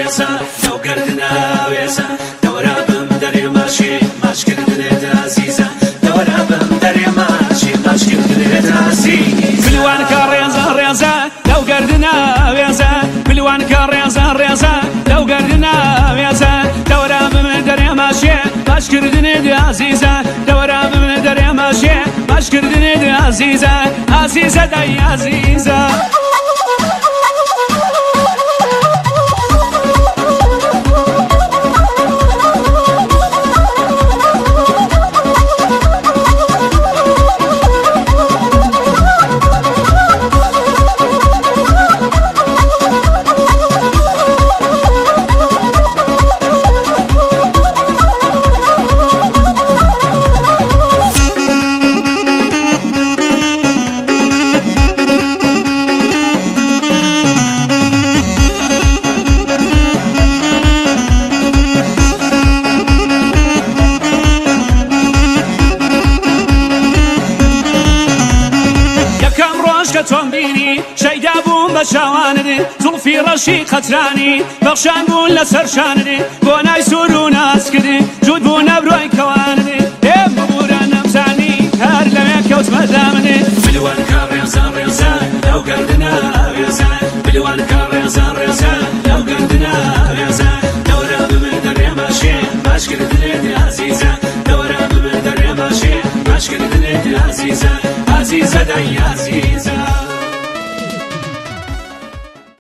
ويسا لو قردنا ويسا دورا بمدري ماشي ماشكر دليت عزيزة دورا بمدري ماشي ماشكر دليت عزيزة بلوان كريزة ريزة لو قردنا ويسا بلوان كريزة ريزة لو قردنا ويسا دورا بمدري ماشي ماشكر دليت عزيزة دورا بمدري ماشي ماشكر دليت عزيزة عزيزة داي عزيزة تۆم بینی شەیدا بووم بە شاوانت زوڵفی ڕەشی قەترانی بەخشان بوون لەسەر شانت بۆ نای سوور و ناز کردی جوود بوو نەبرۆی کەوانت ئێم ببوورە نەمزانی هەر لەوێ کەوتمە دامنێ بلوان کە ڕێزە ڕێزە لەو گەردنە ڕێزە بلوان کە ڕێزە ڕێزە لەو گەردنە ڕێزە دەورە بمە دەڕێ ماشێ باشکرد دلێت عزیزە دەورە بمە دەڕێ ماشێ باشکرد دلێت عزیزە عزیزە دای عزیزە